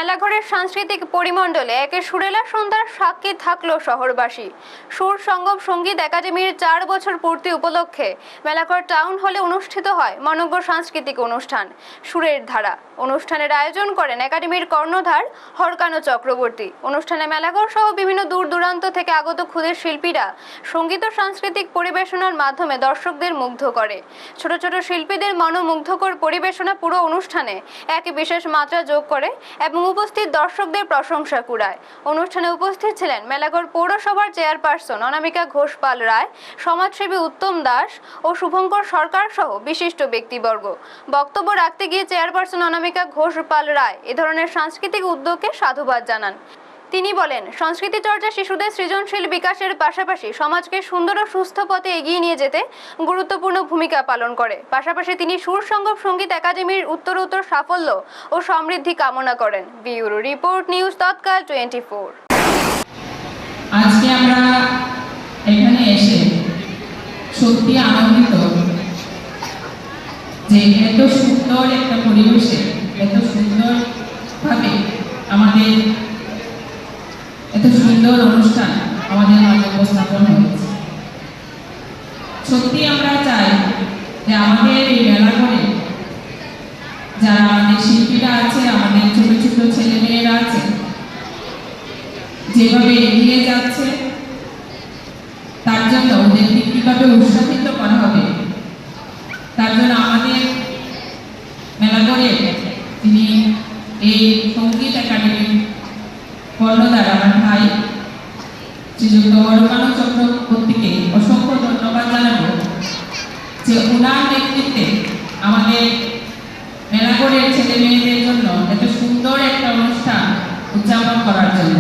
মেলাঘরের সাংস্কৃতিক পরিমণ্ডলে একে সুরেলা সন্ধ্যার সাক্ষী থাকলো শহরবাসী। সুর সঙ্গম সঙ্গীত একাডেমির 4 বছর পূর্তি উপলক্ষে মেলাঘর টাউন হলে অনুষ্ঠিত হয় মনোজ্ঞ সাংস্কৃতিক অনুষ্ঠান সুরের ধারা। অনুষ্ঠানের আয়োজন করেন একাডেমির কর্ণধার হরকানো চক্রবর্তী। অনুষ্ঠানে মেলাঘর সহ বিভিন্ন দূর দূরান্ত থেকে আগত ক্ষুদে শিল্পীরা সঙ্গীত ও সাংস্কৃতিক পরিবেশনার মাধ্যমে দর্শকদের মুগ্ধ করে। ছোট ছোট শিল্পীদের মনোমুগ্ধকর পরিবেশনা পুরো অনুষ্ঠানে এক বিশেষ মাত্রা যোগ করে এবং উপস্থিত দর্শকদের প্রশংসা কুড়ায়। অনুষ্ঠানে উপস্থিত ছিলেন মেলাঘর পৌরসভার চেয়ারপারসন অনামিকা ঘোষ পাল রায়, সমাজসেবী উত্তম দাস ও শুভঙ্কর সরকার সহ বিশিষ্ট ব্যক্তিবর্গ। বক্তব্য রাখতে গিয়ে চেয়ারপারসন অনামিকা ঘোষ পাল রায় এ ধরনের সাংস্কৃতিক উদ্যোগকে সাধুবাদ জানান। তিনি বলেন, সংস্কৃতি চর্চা শিশুদের সৃজনশীল বিকাশের পাশাপাশি সমাজকে সুন্দর ও সুস্থ পথে এগিয়ে নিয়ে যেতে গুরুত্বপূর্ণ ভূমিকা পালন করে। পাশাপাশি তিনি সুর সঙ্গম সঙ্গীত একাডেমির উত্তরোত্তর সাফল্য ও সমৃদ্ধি কামনা করেন। ব্যুরো রিপোর্ট, নিউজ তৎকাল 24। আজকে আমরা এখানে এসে সত্যি আনন্দিত যে এত সুন্দর একটা পরিবেশে এত সুন্দরভাবে আমাদের এত সুন্দর অনুষ্ঠান আমাদের মাঝে উপস্থাপন হয়েছে। সত্যি আমরা চাই যে আমাদের এই মেলাঘরে যারা আমাদের শিল্পীরা আছে, আমাদের ছোট ছোট ছেলে মেয়েরা আছে, যেভাবে এগিয়ে যাচ্ছে তার জন্য ওদেরকে কিভাবে উৎসাহিত করা হবে, তার জন্য আমাদের মেলাঘরে তিনি এই সঙ্গীত একাডেমির কর্ণধার আমার ভাই শ্রীযুক্ত হরকানো চক্রবর্তীকে অসংখ্য ধন্যবাদ জানাবো যে ওনার নেতৃত্বে আমাদের মেলাঘরের ছেলে মেয়েদের জন্য এত সুন্দর একটা অনুষ্ঠান উদযাপন করার জন্য।